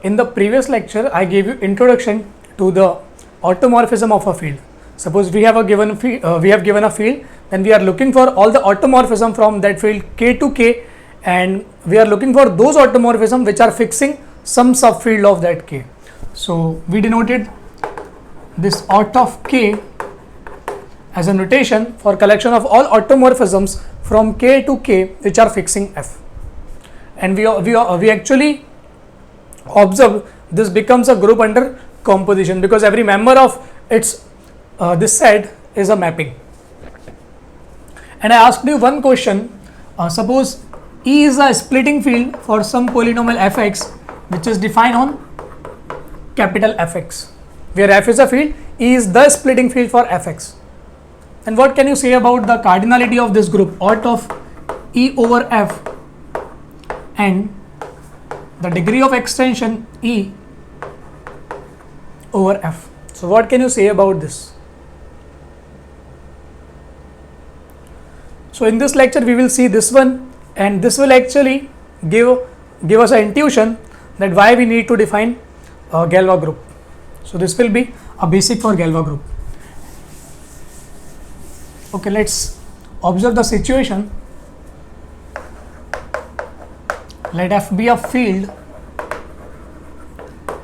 in the previous lecture I gave you introduction to the automorphism of a field. Suppose we have given a field, then we are looking for all the automorphism from that field K to K, and we are looking for those automorphism which are fixing some subfield of that K. So we denoted this auto of K as a notation for collection of all automorphisms from K to K which are fixing F. And we actually observe this becomes a group under composition because every member of its this set is a mapping. And I asked you one question, suppose E is a splitting field for some polynomial fx which is defined on capital Fx, where F is a field, E is the splitting field for Fx. And what can you say about the cardinality of this group, aught of E over F and the degree of extension E over F? So what can you say about this? So in this lecture we will see this one, and this will actually give us an intuition that why we need to define a Galois group. So this will be a basic for Galois group. Okay, let's observe the situation. Let F be a field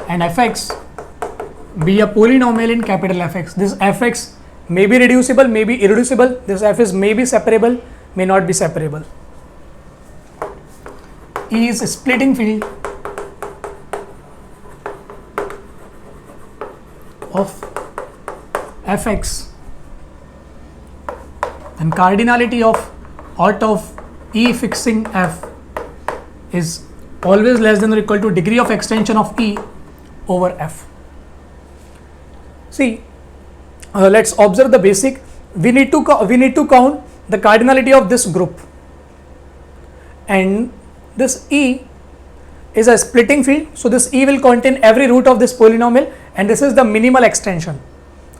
and Fx be a polynomial in capital Fx. This Fx may be reducible, may be irreducible. This F is may be separable, may not be separable. E is a splitting field of Fx, and cardinality of aught of E fixing F is always less than or equal to degree of extension of E over F. See, let's observe the basic. We need to count the cardinality of this group, and this E is a splitting field, so this E will contain every root of this polynomial, and this is the minimal extension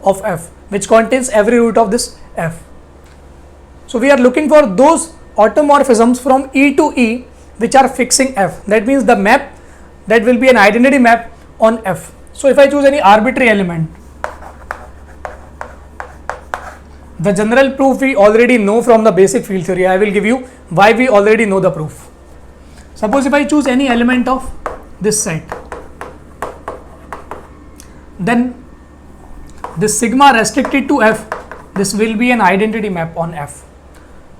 of F which contains every root of this F. So we are looking for those automorphisms from E to E which are fixing F. That means the map that will be an identity map on F. So if I choose any arbitrary element, the general proof we already know from the basic field theory. I will give you why we already know the proof. Suppose if I choose any element of this set, then this sigma restricted to F, this will be an identity map on F.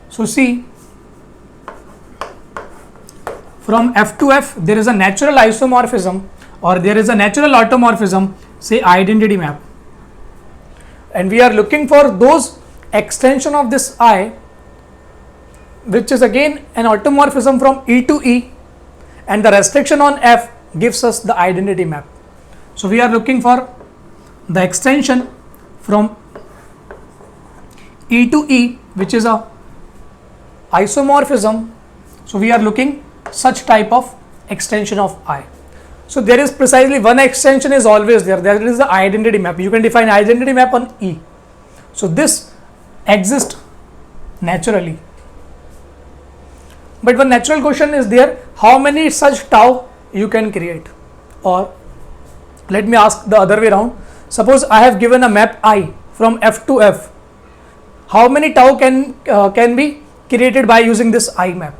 So see, from F to F there is a natural isomorphism or there is a natural automorphism, say identity map, and we are looking for those extension of this I which is again an automorphism from E to E, and the restriction on F gives us the identity map. So we are looking for the extension from E to E which is a isomorphism. So we are looking such type of extension of I. So there is precisely one extension is always there, that is the identity map. You can define identity map on E. So this exists naturally. But one natural question is there, how many such tau you can create? Or let me ask the other way around. Suppose I have given a map I from F to F. How many tau can be created by using this I map?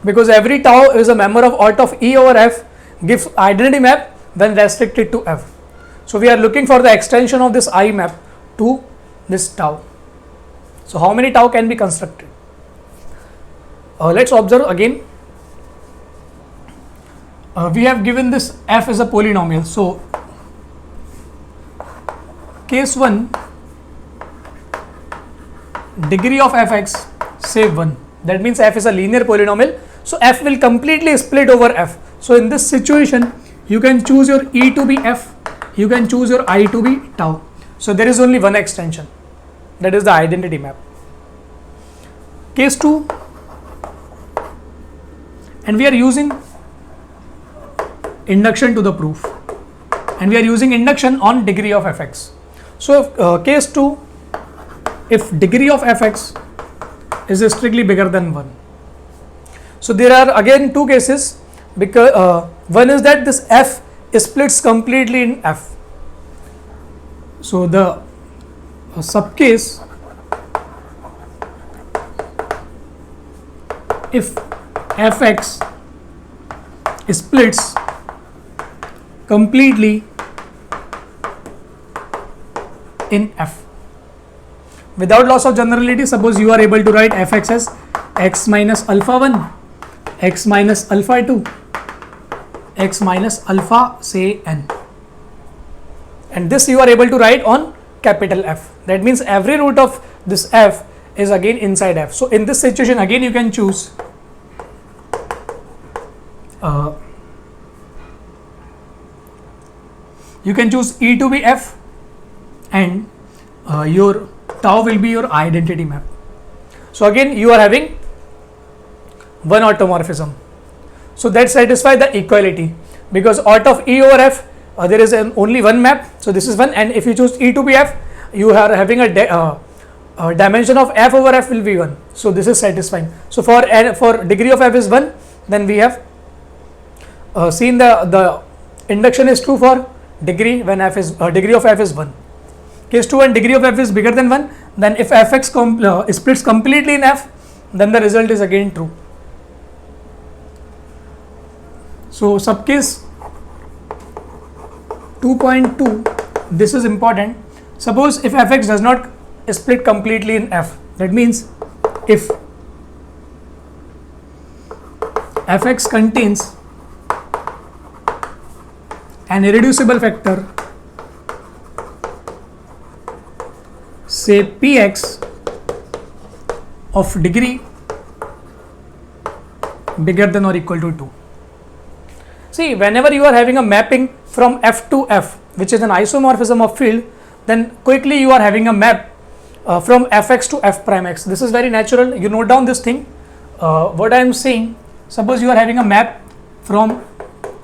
Because every tau is a member of aught of E over F gives identity map when restricted to F. So we are looking for the extension of this I map to this tau. So how many tau can be constructed? Let's observe again. We have given this F as a polynomial. So case 1, degree of Fx say 1. That means F is a linear polynomial. So F will completely split over F. So in this situation, you can choose your E to be F, you can choose your I to be tau. So there is only one extension, that is the identity map. Case 2, and we are using induction to the proof, and we are using induction on degree of Fx. So case 2, if degree of Fx is strictly bigger than 1. So there are again two cases, because one is that this f splits completely in f. So the subcase, if fx splits completely in f. Without loss of generality, suppose you are able to write fx as x minus alpha 1, x minus alpha 2, x minus alpha say n, and this you are able to write on capital F. That means every root of this f is again inside f. So in this situation again you can choose E to be f, and your tau will be your identity map. So again you are having one automorphism. So that satisfies the equality, because out of E over f there is only one map. So this is one, and if you choose E to be f, you are having a dimension of f over f will be 1. So this is satisfying. So for degree of f is 1, then we have seen the induction is true for degree when f is degree of f is 1. Case 2, when degree of f is bigger than 1, then if fx splits completely in f, then the result is again true. So subcase 2.2, this is important. Suppose if fx does not split completely in f, that means if fx contains an irreducible factor, say px of degree bigger than or equal to 2. See, whenever you are having a mapping from f to f, which is an isomorphism of field, then quickly you are having a map from fx to f prime x. This is very natural. You note down this thing. What I am saying, suppose you are having a map from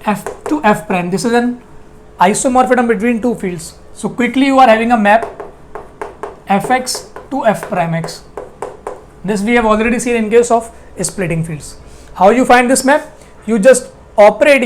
f to f prime. This is an isomorphism between two fields. So quickly you are having a map fx to f prime x. This we have already seen in case of splitting fields. How you find this map? You just operate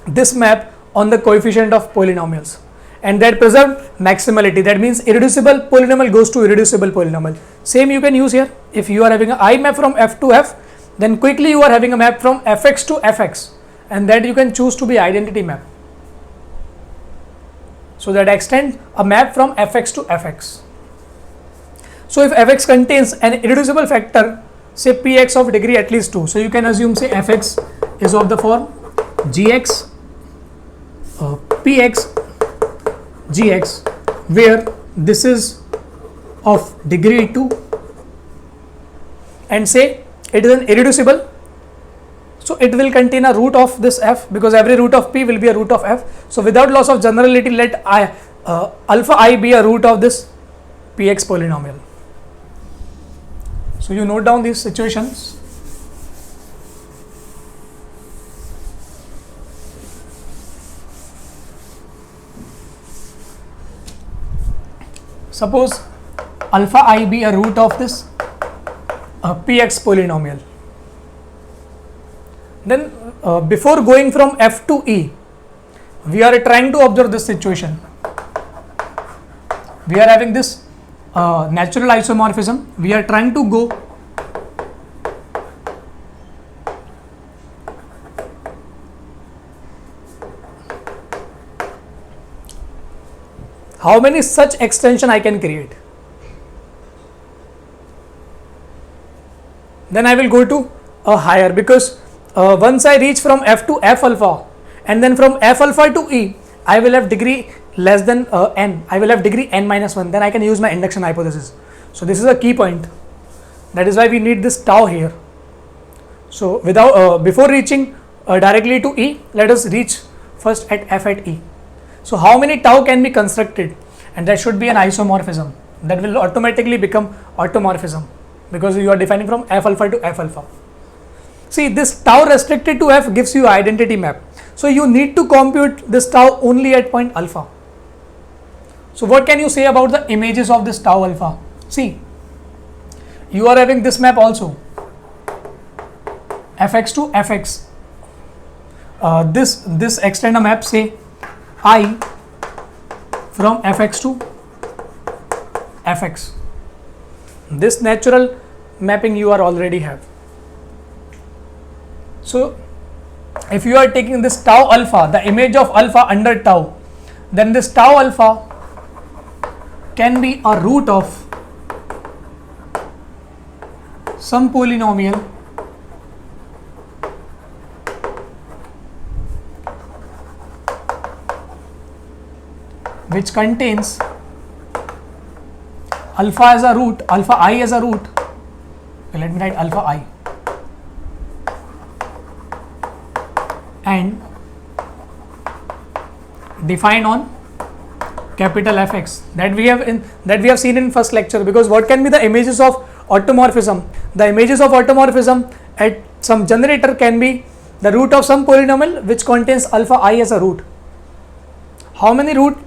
this map on the coefficient of polynomials, and that preserve maximality. That means irreducible polynomial goes to irreducible polynomial. Same you can use here. If you are having an I map from f to f, then quickly you are having a map from fx to fx, and that you can choose to be identity map. So that extends a map from fx to fx. So if fx contains an irreducible factor, say px of degree at least 2, so you can assume say fx is of the form gx px gx, where this is of degree 2, and say it is an irreducible, so it will contain a root of this f, because every root of p will be a root of f. So without loss of generality, let alpha I be a root of this px polynomial. So you note down these situations. Suppose alpha I be a root of this px polynomial. Then before going from f to e, we are trying to observe this situation. We are having this natural isomorphism. We are trying to go how many such extension I can create. Then I will go to a higher, because once I reach from f to f alpha, and then from f alpha to e, I will have degree less than n. I will have degree n minus 1. Then I can use my induction hypothesis. So this is a key point. That is why we need this tau here. So without before reaching directly to e, let us reach first at f at e. So how many tau can be constructed? And that should be an isomorphism. That will automatically become automorphism, because you are defining from f alpha to f alpha. See, this tau restricted to f gives you identity map. So you need to compute this tau only at point alpha. So what can you say about the images of this tau alpha? See, you are having this map also, fx to fx. This extend a map, say I from fx to fx. This natural mapping you are already have. So if you are taking this tau alpha, the image of alpha under tau, then this tau alpha can be a root of some polynomial which contains alpha as a root, alpha I as a root. Okay, let me write alpha I and defined on capital Fx that we have seen in first lecture. Because what can be the images of automorphism? The images of automorphism at some generator can be the root of some polynomial which contains alpha I as a root. How many root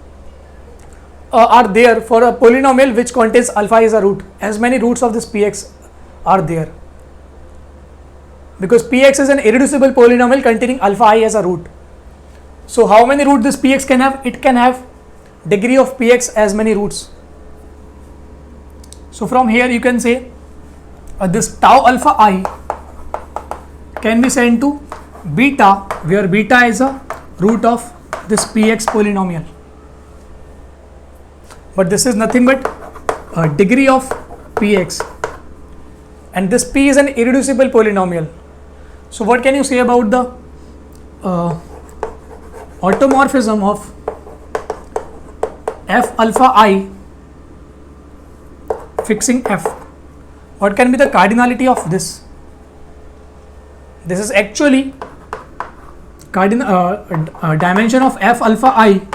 are there for a polynomial which contains alpha as a root? As many roots of this px are there, because px is an irreducible polynomial containing alpha I as a root. So how many roots this px can have? It can have degree of px as many roots. So from here you can say this tau alpha I can be sent to beta, where beta is a root of this px polynomial. But this is nothing but a degree of px, and this p is an irreducible polynomial. So what can you say about the automorphism of f alpha I fixing f? What can be the cardinality of this? This is actually dimension of f alpha I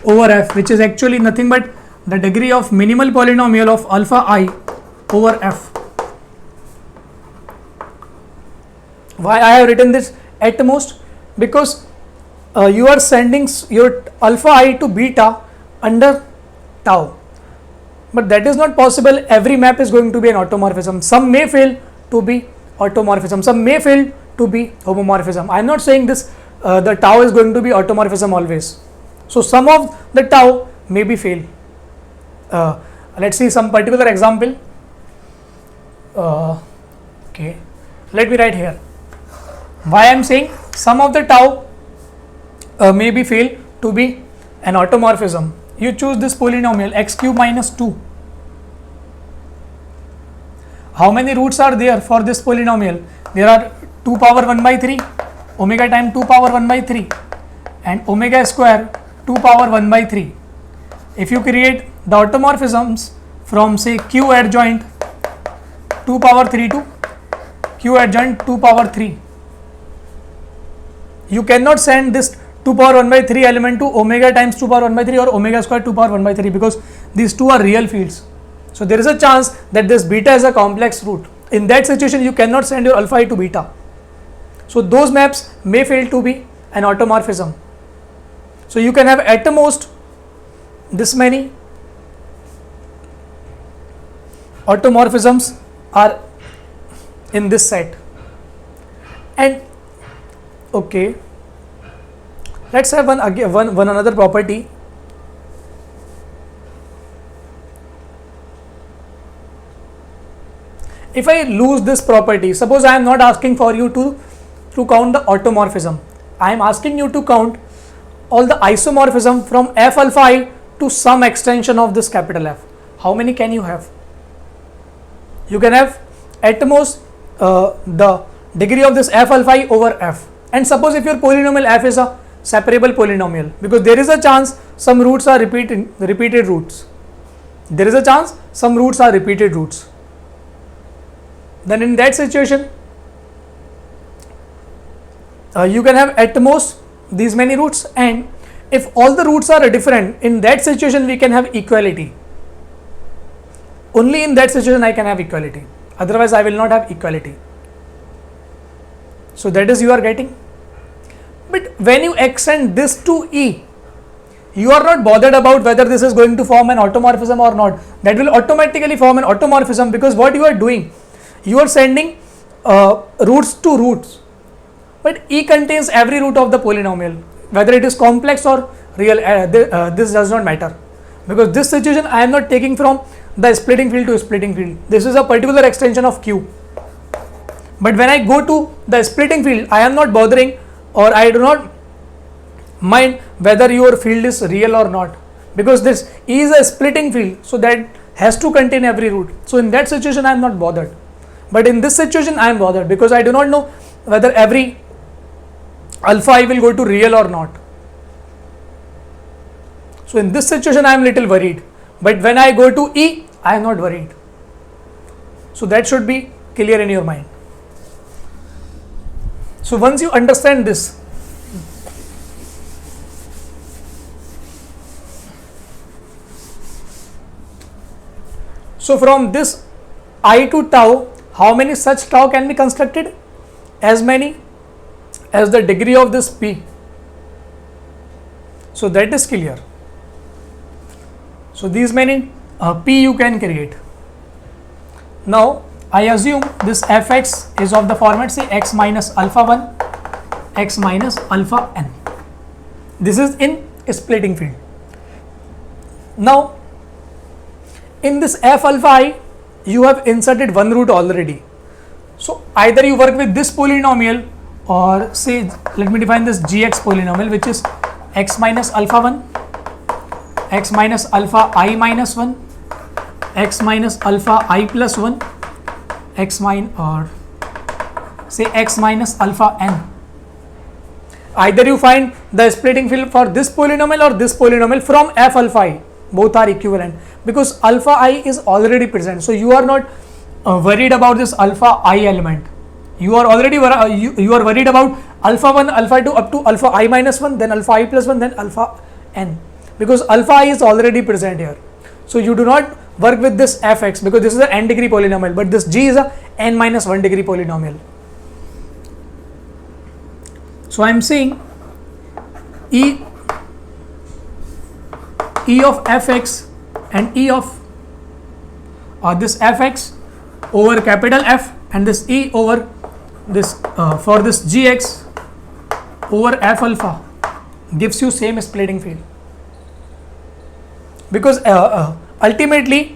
over f, which is actually nothing but the degree of minimal polynomial of alpha I over f. Why I have written this at most? Because you are sending your alpha I to beta under tau, but that is not possible. Every map is going to be an automorphism. Some may fail to be automorphism, some may fail to be homomorphism. I am not saying this the tau is going to be automorphism always. So some of the tau may be fail. Let's see some particular example. Okay, let me write here why I am saying some of the tau may be fail to be an automorphism. You choose this polynomial x cube minus 2. How many roots are there for this polynomial? There are 2 power 1 by 3, omega time 2 power 1 by 3, and omega square 2 power 1 by 3. If you create the automorphisms from say q adjoint 2 power 3 to q adjoint 2 power 3, you cannot send this 2 power 1 by 3 element to omega times 2 power 1 by 3 or omega square 2 power 1 by 3, because these two are real fields. So there is a chance that this beta is a complex root. In that situation you cannot send your alpha I to beta. So those maps may fail to be an automorphism. So you can have at the most this many automorphisms are in this set. And okay, let's have one another property. If I lose this property, suppose I am not asking for you to count the automorphism, I am asking you to count all the isomorphism from f alpha I to some extension of this capital F. How many can you have? You can have at most the degree of this f alpha I over f. And suppose if your polynomial f is a separable polynomial, because there is a chance some roots are repeated roots. There is a chance some roots are repeated roots. Then in that situation, you can have at most these many roots, and if all the roots are different, in that situation we can have equality. Only in that situation I can have equality, otherwise I will not have equality. So that is you are getting. But when you extend this to E, You are not bothered about whether this is going to form an automorphism or not. That will automatically form an automorphism, because what you are doing, you are sending roots to roots, but E contains every root of the polynomial, whether it is complex or real. This does not matter, because this situation I am not taking from the splitting field to splitting field. This is a particular extension of Q. But when I go to the splitting field, I am not bothering, or I do not mind whether your field is real or not, because this E is a splitting field, so that has to contain every root. So in that situation I am not bothered. But in this situation I am bothered, because I do not know whether every alpha I will go to real or not. So in this situation I am little worried, but when I go to E, I am not worried. So that should be clear in your mind. So once you understand this, so from this I to tau, how many such tau can be constructed? As many as the degree of this P. So that is clear. So these many P you can create. Now I assume this fx is of the format, say x minus alpha 1, x minus alpha n. This is in splitting field. Now in this f alpha I, you have inserted one root already. So either you work with this polynomial, or say, let me define this gx polynomial, which is x minus alpha 1, x minus alpha I minus 1, x minus alpha I plus 1, x minus alpha n. Either you find the splitting field for this polynomial or this polynomial from f alpha I. Both are equivalent, because alpha I is already present. So you are not worried about this alpha I element. You are already you are worried about alpha 1, alpha 2 up to alpha I minus 1, then alpha I plus 1, then alpha n, because alpha I is already present here. So you do not work with this fx, because this is an n degree polynomial, but this g is a n minus 1 degree polynomial. So I am saying E of fx and E of this fx over capital F, and this E over this for this gx over f alpha gives you same splitting field, because ultimately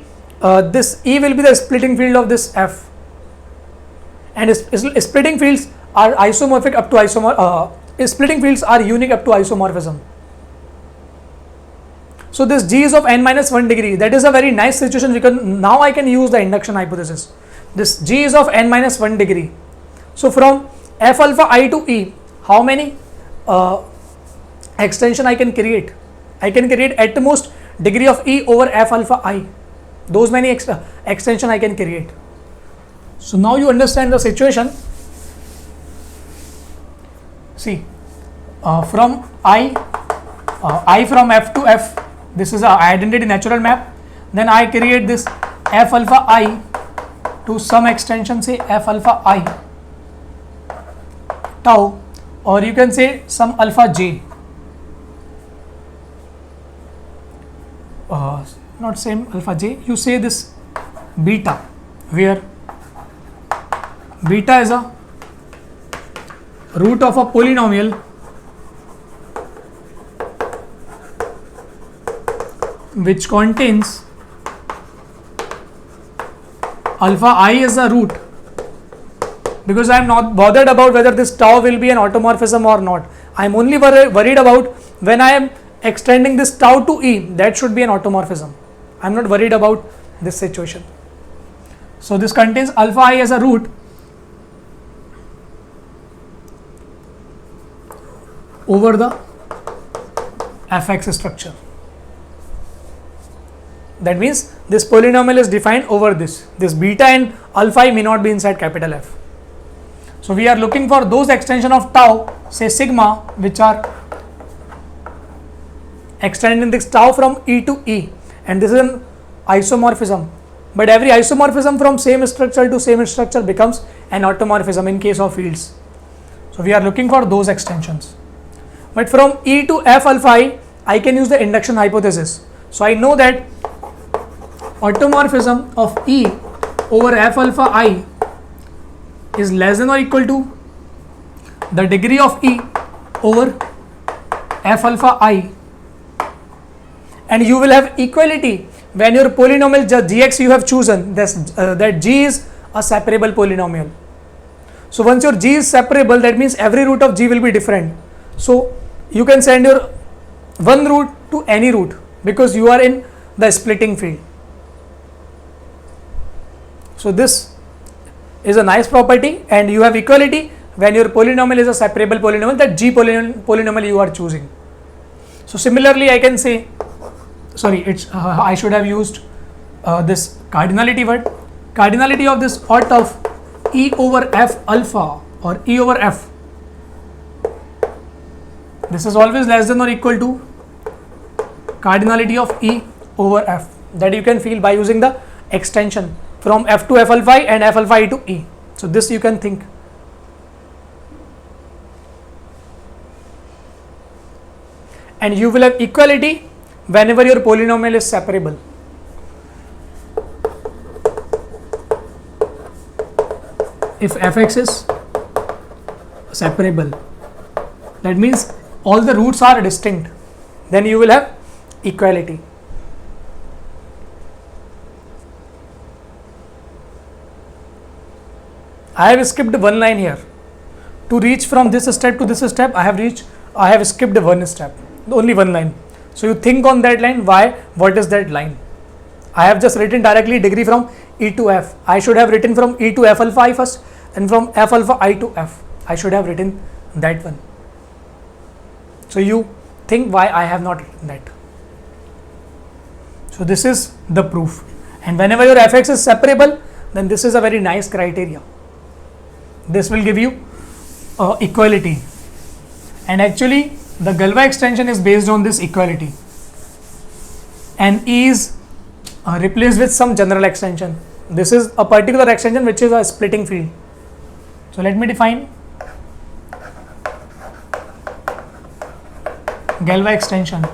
this E will be the splitting field of this f, and splitting fields are isomorphic up to splitting fields are unique up to isomorphism. So this G is of n minus 1 degree. That is a very nice situation, because now I can use the induction hypothesis. This G is of n minus 1 degree. So from f alpha I to E, how many extension I can create? I can create at most degree of E over f alpha I. Those many extension I can create. So now you understand the situation. See, from I from F to F, this is a identity natural map. Then I create this f alpha I to some extension, say f alpha I tau, or you can say some alpha j. Not same alpha j, you say this beta, where beta is a root of a polynomial which contains alpha I as a root, because I am not bothered about whether this tau will be an automorphism or not. I am only worried about when I am extending this tau to E, that should be an automorphism. I am not worried about this situation. So this contains alpha I as a root over the fx structure. That means this polynomial is defined over this beta and alpha I may not be inside capital F. So we are looking for those extension of tau, say sigma, which are extending this tau from E to E, and this is an isomorphism. But every isomorphism from same structure to same structure becomes an automorphism in case of fields. So we are looking for those extensions. But from E to F alpha I, I can use the induction hypothesis. So I know that automorphism of E over F alpha I is less than or equal to the degree of E over F alpha I, and you will have equality when your polynomial gx you have chosen that g is a separable polynomial. So once your g is separable, that means every root of g will be different. So you can send your one root to any root because you are in the splitting field. So this is a nice property, and you have equality when your polynomial is a separable polynomial, that g polynomial you are choosing. So similarly, I can say, sorry, I should have used this cardinality word. Cardinality of this ORT of E over F alpha or E over F, this is always less than or equal to cardinality of E over F, that you can feel by using the extension from F to F alpha I and F alpha I to E. So this you can think. And you will have equality whenever your polynomial is separable. If fx is separable, that means all the roots are distinct, then you will have equality. I have skipped one line here. To reach from this step to this step, I have skipped one step, only one line. So you think on that line, why, what is that line? I have just written directly degree from E to F. I should have written from E to F alpha I first, and from F alpha I to F. I should have written that one. So you think why I have not written that. So this is the proof. And whenever your fx is separable, then this is a very nice criteria. This will give you equality. And actually, the Galois extension is based on this equality. And E is replaced with some general extension. This is a particular extension which is a splitting field. So let me define Galois extension.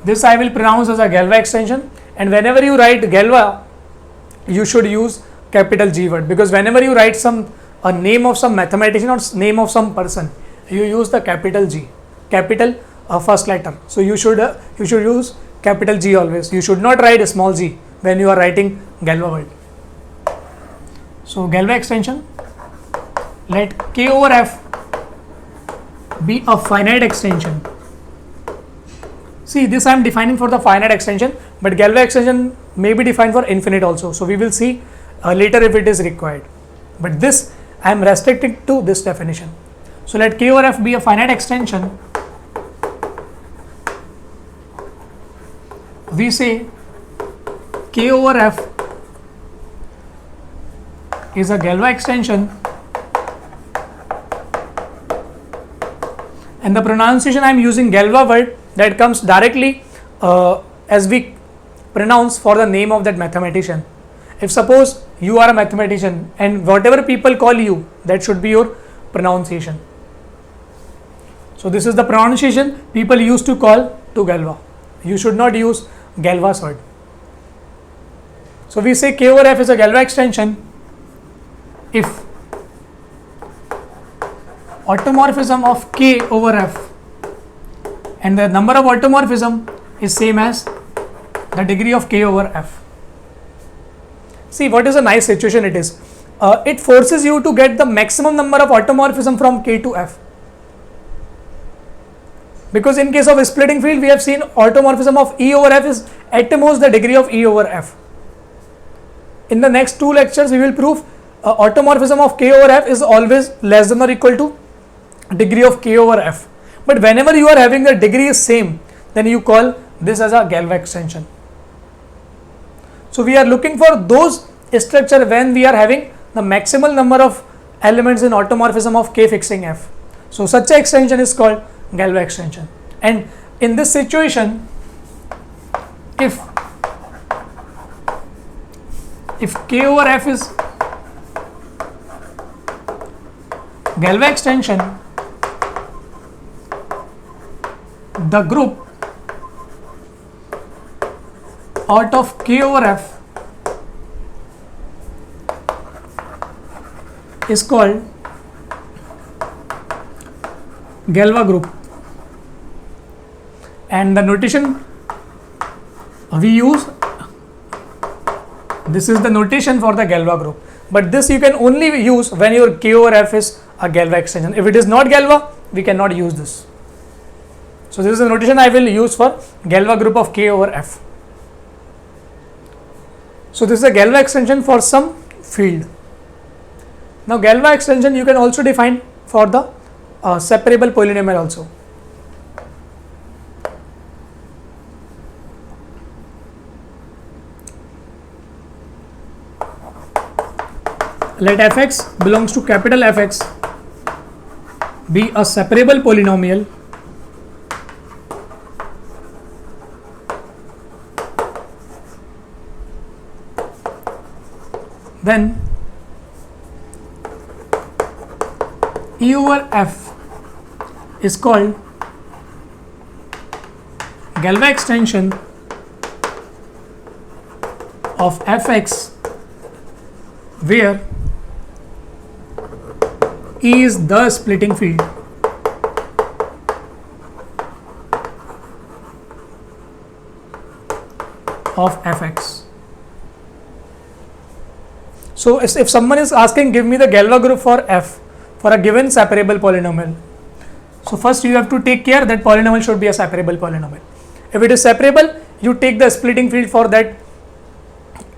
This I will pronounce as a Galois extension, and whenever you write Galois, you should use capital G word, because whenever you write a name of some mathematician or name of some person, you use the capital G, capital first letter. So you should use capital G always. You should not write a small g when you are writing Galois word. So Galois extension, let K over F be a finite extension. See, this I am defining for the finite extension, but Galois extension may be defined for infinite also. So we will see later if it is required. But this I am restricting to this definition. So let K over F be a finite extension. We say K over F is a Galois extension, and the pronunciation I am using Galois word that comes directly as we pronounce for the name of that mathematician. If suppose you are a mathematician and whatever people call you, that should be your pronunciation. So this is the pronunciation people used to call to Galois. You should not use Galois word. So we say K over F is a Galois extension if automorphism of K over F and the number of automorphism is same as the degree of K over F. See what is a nice situation it is. It forces you to get the maximum number of automorphism from K to F. Because in case of a splitting field, we have seen automorphism of E over F is at most the degree of E over F. In the next two lectures, we will prove automorphism of K over F is always less than or equal to degree of K over F. But whenever you are having the degree is same, then you call this as a Galois extension. So we are looking for those structure when we are having the maximal number of elements in automorphism of K fixing F. So such an extension is called Galois extension. And in this situation, if K over F is Galois extension, the group out of K over F is called Galois group, and the notation we use, this is the notation for the Galois group, but this you can only use when your K over F is a Galois extension. If it is not Galois, we cannot use this. So this is the notation I will use for Galois group of K over F. So this is a Galois extension for some field. Now Galois extension you can also define for the separable polynomial also. Let fx belongs to capital Fx be a separable polynomial then E over F is called Galois extension of Fx where E is the splitting field of Fx. So if someone is asking give me the Galois group for F for a given separable polynomial, so first you have to take care that polynomial should be a separable polynomial. If it is separable, you take the splitting field for that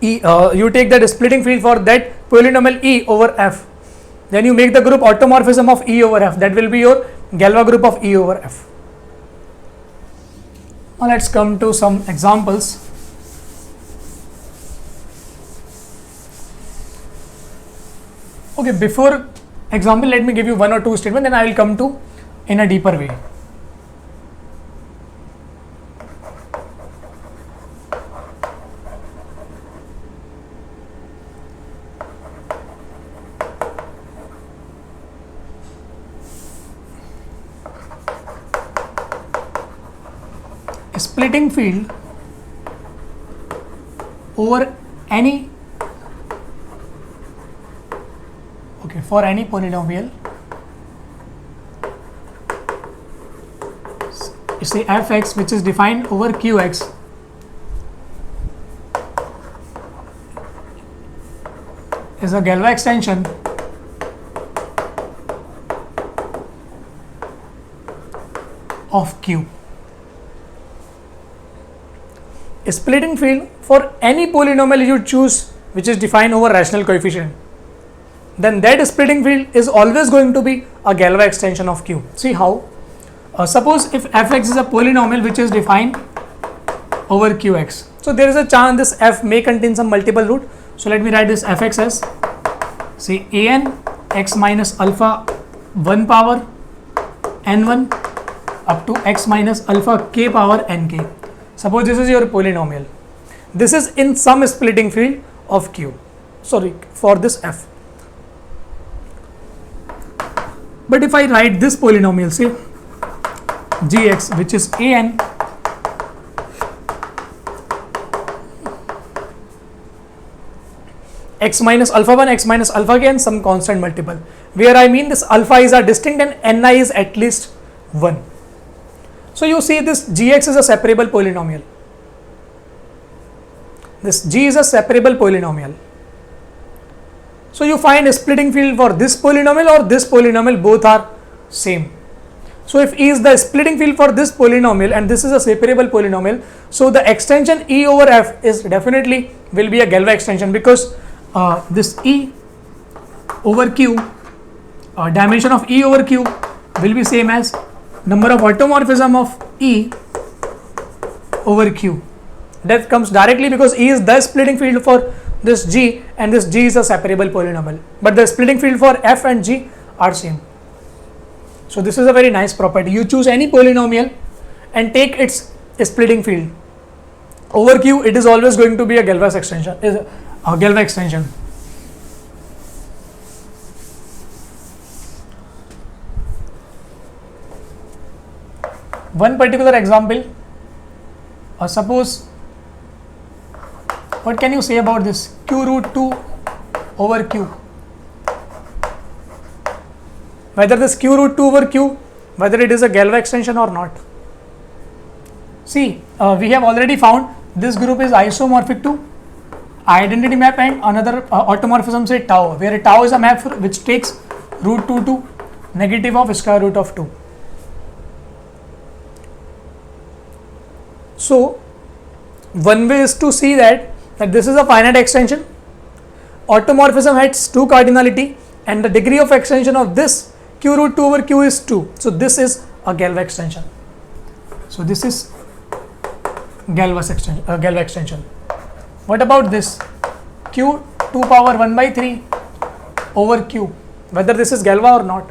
you take that splitting field for that polynomial E over F. Then you make the group automorphism of E over F. That will be your Galois group of E over F. Now let's come to some examples. Okay, before example, let me give you one or two statements, then I will come to in a deeper way. Splitting field over any for any polynomial, say Fx which is defined over Qx is a Galois extension of Q. A splitting field for any polynomial you choose which is defined over rational coefficient, then that splitting field is always going to be a Galois extension of Q. See how? Suppose if Fx is a polynomial which is defined over Qx, so there is a chance this F may contain some multiple root. So let me write this Fx as say an x minus alpha 1 power n1 up to x minus alpha k power nk. Suppose this is your polynomial. This is in some splitting field of Q, for this F. But if I write this polynomial, say gx which is an x minus alpha 1, x minus alpha k and some constant multiple, where I mean this alpha is a distinct and ni is at least 1. So you see this gx is a separable polynomial. This g is a separable polynomial. So you find a splitting field for this polynomial or this polynomial, both are same. So if E is the splitting field for this polynomial and this is a separable polynomial, so the extension E over F is definitely will be a Galois extension, because this E over Q, dimension of E over Q will be same as number of automorphism of E over Q. That comes directly because E is the splitting field for this G and this G is a separable polynomial, but the splitting field for F and G are same. So this is a very nice property. You choose any polynomial and take its splitting field over Q, it is always going to be a Galois extension. One particular example, suppose What can you say about this q root 2 over q? Whether this q root 2 over q, whether it is a Galois extension or not. See, we have already found this group is isomorphic to identity map and another automorphism say tau, where tau is a map which takes root 2 to negative of square root of 2. So, one way is to see that this is a finite extension, automorphism has 2 cardinality and the degree of extension of this q root 2 over q is 2. So, this is a Galois extension. So, this is Galois extension. What about this q 2 power 1 by 3 over q, whether this is Galois or not?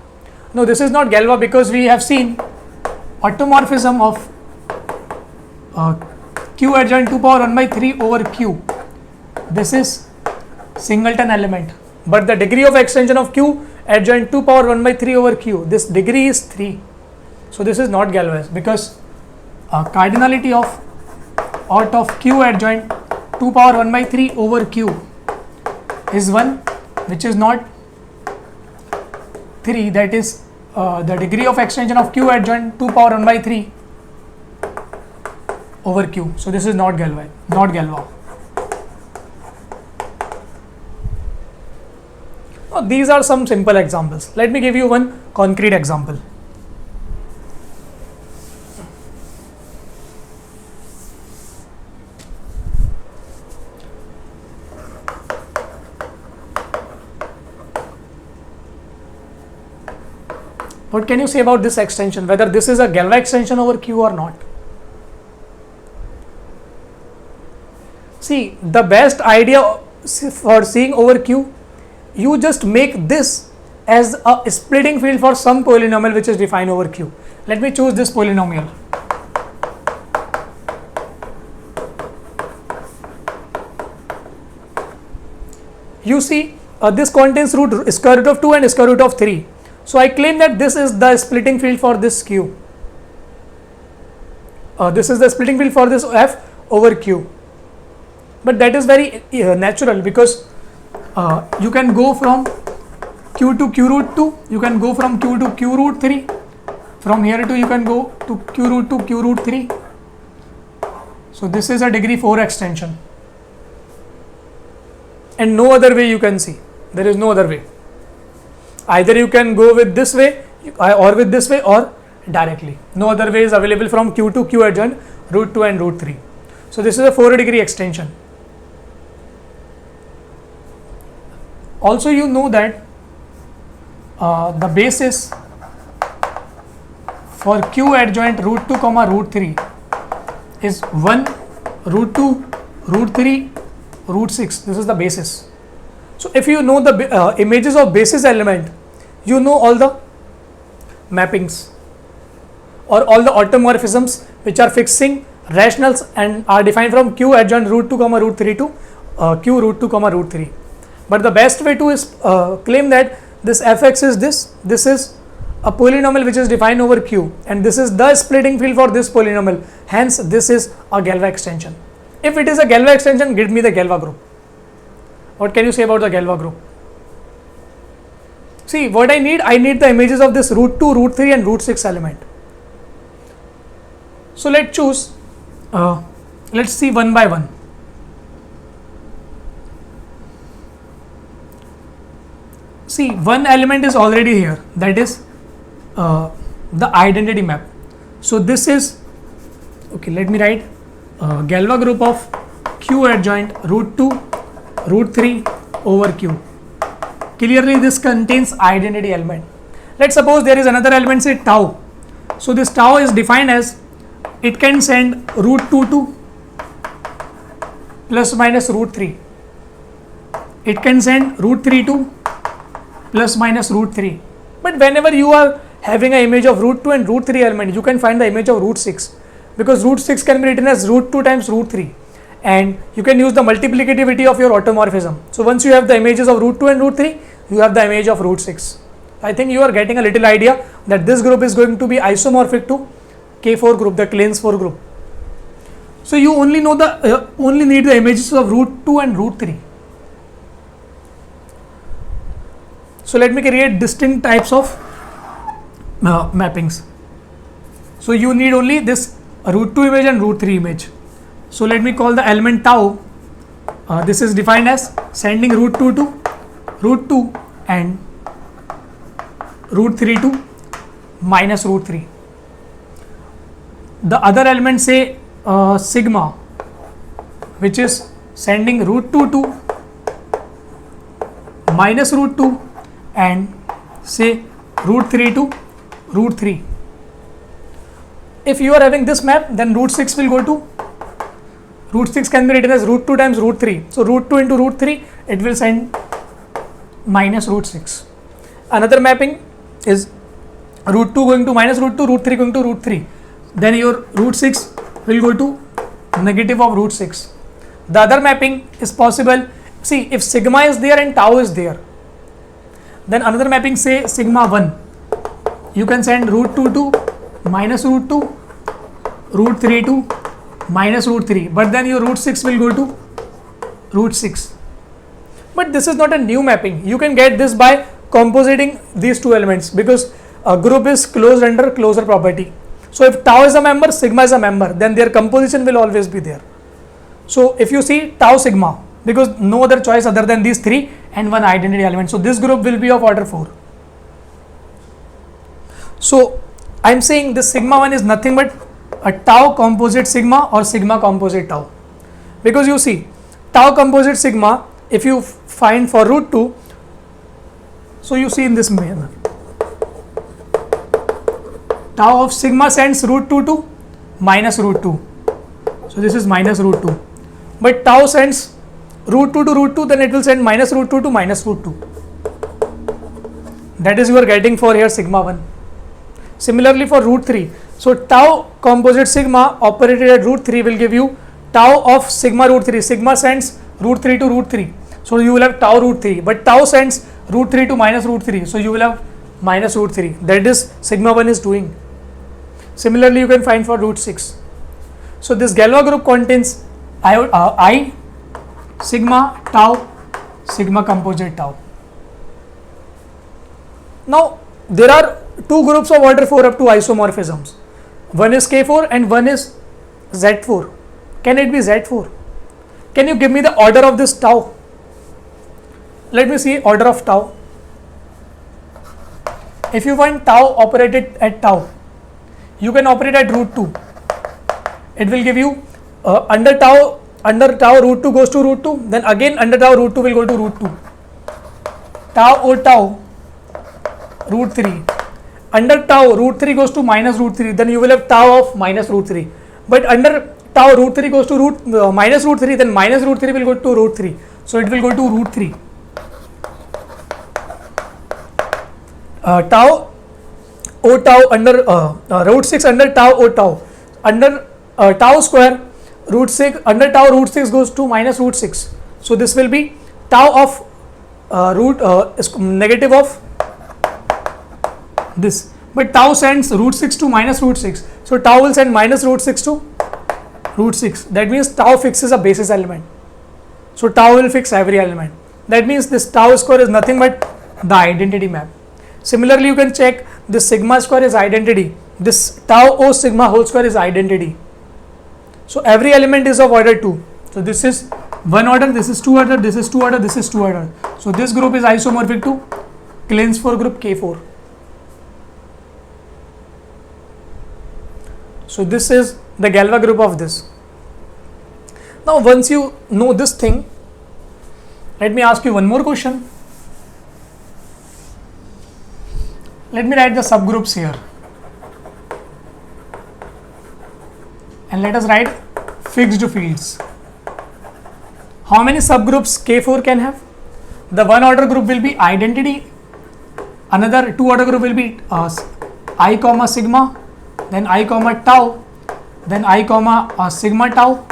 No, this is not Galois because we have seen automorphism of q adjoint 2 power 1 by 3 over q. This is singleton element, but the degree of extension of q adjoint 2 power 1 by 3 over q, this degree is 3. So, this is not Galois because cardinality of q adjoint 2 power 1 by 3 over q is 1, which is not 3, that is the degree of extension of q adjoint 2 power 1 by 3 over q. So, this is not Galois. Now, these are some simple examples. Let me give you one concrete example. What can you say about this extension, whether this is a Galois extension over q or not? See, the best idea for seeing over q, you just make this as a splitting field for some polynomial which is defined over q. Let me choose this polynomial. You see, this contains square root of 2 and square root of 3. So, I claim that this is the splitting field for this q. This is the splitting field for this f over q. But that is very natural because you can go from q to q root 2, you can go from q to q root 3, from here to you can go to q root 3. So, this is a degree 4 extension and no other way you can see, there is no other way. Either you can go with this way or with this way or directly. No other way is available from q to q adjoint root 2 and root 3. So, this is a 4 degree extension. Also, you know that the basis for q adjoint root 2 comma root 3 is 1 root 2 root 3 root 6. This is the basis. So, if you know the images of basis element, you know all the mappings or all the automorphisms which are fixing rationals and are defined from q adjoint root 2 comma root 3 to q root 2 comma root 3. But the best way to is claim that this fx is this is a polynomial which is defined over q and this is the splitting field for this polynomial, hence this is a Galois extension. If it is a Galois extension, give me the Galois group. What can you say about the Galois group? See, what I need the images of this root 2, root 3 and root 6 element. So, let's choose, let's see one by one. See, one element is already here, that is the identity map. So, this is, okay, let me write Galois group of q adjoint root 2 root 3 over q. Clearly, this contains identity element. Let's suppose there is another element, say tau. So, this tau is defined as it can send root 2 to plus minus root 3. It can send root 3 to plus minus root 3. But whenever you are having an image of root 2 and root 3 element, you can find the image of root 6 because root 6 can be written as root 2 times root 3 and you can use the multiplicativity of your automorphism. So, once you have the images of root 2 and root 3, you have the image of root 6. I think you are getting a little idea that this group is going to be isomorphic to K4 group, the Kleins 4 group. So you only know the only need the images of root 2 and root 3. So let me create distinct types of mappings. So you need only this root 2 image and root 3 image. So let me call the element tau. This is defined as sending root 2 to root 2 and root 3 to minus root 3. The other element say sigma, which is sending root 2 to minus root 2 and say root 3 to root 3. If you are having this map, then root 6 will go to root 6 can be written as root 2 times root 3. So root 2 into root 3, it will send minus root 6. Another mapping is root 2 going to minus root 2, root 3 going to root 3. Then your root 6 will go to negative of root 6. The other mapping is possible. See, if sigma is there and tau is there, then another mapping say sigma 1. You can send root 2 to minus root 2, root 3 to minus root 3, but then your root 6 will go to root 6. But this is not a new mapping. You can get this by compositing these two elements, because a group is closed under closure property. So if tau is a member, sigma is a member, then their composition will always be there. So if you see tau sigma, because no other choice other than these three and one identity element, so this group will be of order 4. So I am saying this sigma 1 is nothing but a tau composite sigma or sigma composite tau, because you see tau composite sigma, if you find for root 2, so you see in this manner, tau of sigma sends root 2 to minus root 2, so this is minus root 2, but tau sends root 2 to root 2, then it will send minus root 2 to minus root 2. That is you are getting for here sigma 1. Similarly for root 3, so tau composite sigma operated at root 3 will give you tau of sigma root 3. Sigma sends root 3 to root 3, so you will have tau root 3, but tau sends root 3 to minus root 3, so you will have minus root 3. That is sigma 1 is doing. Similarly you can find for root 6. So this Galois group contains I sigma tau sigma composite tau. Now there are two groups of order 4 up to isomorphisms. One is K4 and one is Z4. Can it be Z4? Can you give me the order of this tau? Let me see order of tau. If you find tau operated at tau, you can operate at root 2. It will give you under tau root 2 goes to root 2, then again under tau root 2 will go to root 2. Tau o tau root 3. Under tau root 3 goes to minus root 3, then you will have tau of minus root 3. But under tau root 3 goes to minus root 3, then minus root 3 will go to root 3. So it will go to root 3. Tau o tau under root 6 under tau o tau. Under tau square root 6 under tau root 6 goes to minus root 6. So this will be tau of negative of this, but tau sends root 6 to minus root 6, so tau will send minus root 6 to root 6. That means tau fixes a basis element, so tau will fix every element. That means this tau square is nothing but the identity map. Similarly you can check this sigma square is identity, this tau o sigma whole square is identity. So every element is of order 2. So this is 1 order, this is 2 order, this is 2 order, this is 2 order. So this group is isomorphic to Kleins 4 group K4. So this is the Galois group of this. Now once you know this thing, let me ask you one more question. Let me write the subgroups here. And let us write fixed fields. How many subgroups K4 can have? The one order group will be identity, another two order group will be I comma sigma, then I comma tau, then I comma sigma tau,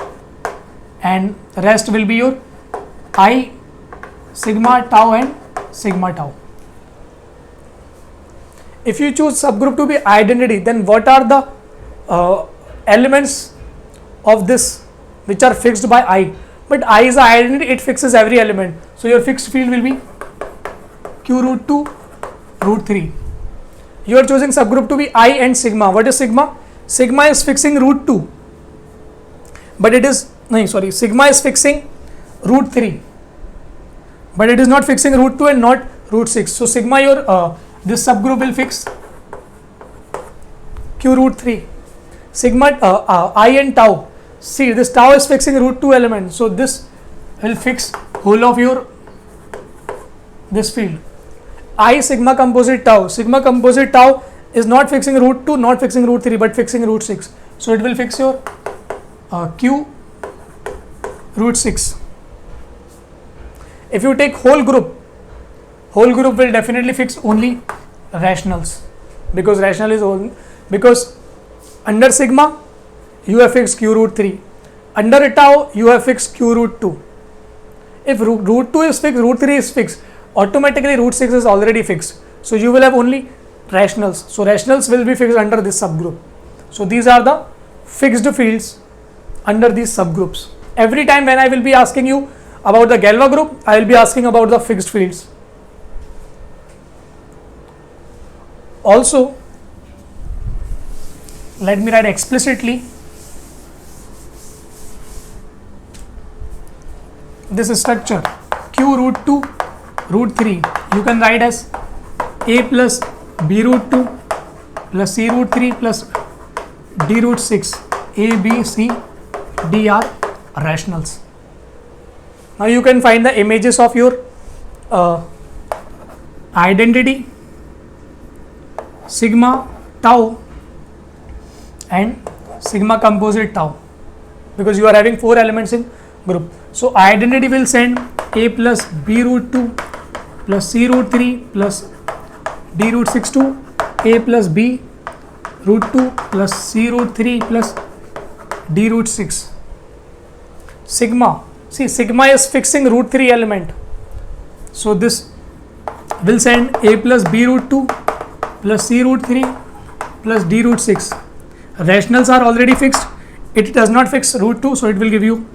and rest will be your I sigma tau and sigma tau. If you choose subgroup to be identity, then what are the elements of this which are fixed by I. But I is an identity, it fixes every element. So your fixed field will be Q root 2, root 3. You are choosing subgroup to be I and sigma. What is sigma? Sigma is fixing root 2. But it is, no, sorry, sigma is fixing root 3. But it is not fixing root 2 and not root 6. So sigma, your this subgroup will fix Q root 3. Sigma I and tau. See, this tau is fixing root 2 element. So this will fix whole of your this field. I sigma composite tau. Sigma composite tau is not fixing root 2, not fixing root 3, but fixing root 6. So it will fix your Q root 6. If you take whole group will definitely fix only rationals, because rational is only, because under sigma you have fixed Q root 3, under tau you have fixed Q root 2. If root 2 is fixed, root 3 is fixed, automatically root 6 is already fixed. So you will have only rationals. So rationals will be fixed under this subgroup. So these are the fixed fields under these subgroups. Every time when I will be asking you about the Galois group, I will be asking about the fixed fields. Also, let me write explicitly this structure Q root 2 root 3 you can write as A plus B root 2 plus C root 3 plus D root 6. A, B, C, D are rationals. Now you can find the images of your identity, sigma, tau and sigma composite tau, because you are having 4 elements in group. So identity will send A plus B root 2 plus C root 3 plus D root 6 to A plus B root 2 plus C root 3 plus D root 6. Sigma, see, sigma is fixing root 3 element. So this will send A plus B root 2 plus C root 3 plus D root 6. Rationals are already fixed. It does not fix root 2, so it will give you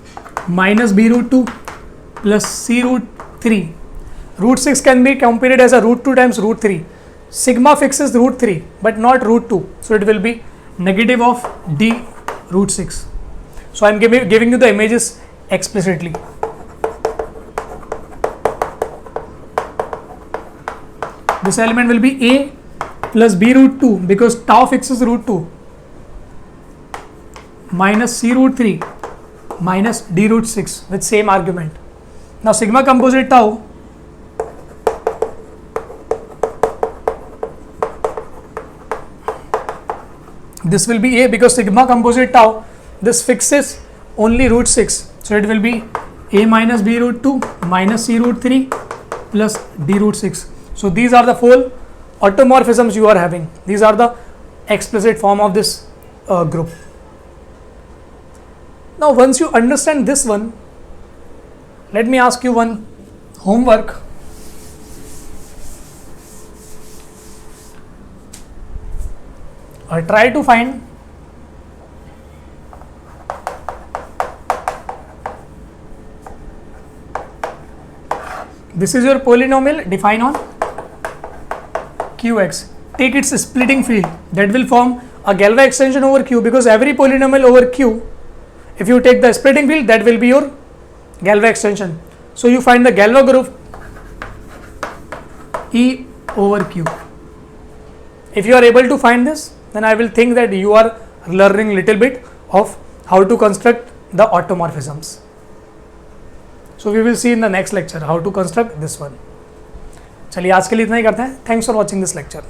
minus B root 2 plus C root 3. Root 6 can be computed as a root 2 times root 3. Sigma fixes root 3 but not root 2. So it will be negative of D root 6. So I am giving you the images explicitly. This element will be A plus B root 2 because tau fixes root 2 minus C root 3 minus D root 6 with same argument. Now sigma composite tau this will be A because sigma composite tau this fixes only root 6. So it will be A minus B root 2 minus C root 3 plus D root 6. So these are the 4 automorphisms you are having. These are the explicit form of this group. Now once you understand this one, let me ask you one homework. Try to find this is your polynomial, define on Qx. Take its splitting field, that will form a Galois extension over Q, because every polynomial over Q, if you take the splitting field, that will be your Galois extension. So you find the Galois group E over Q. If you are able to find this, then I will think that you are learning little bit of how to construct the automorphisms. So we will see in the next lecture how to construct this one. चलिए आज के लिए इतना ही करते हैं. Thanks for watching this lecture.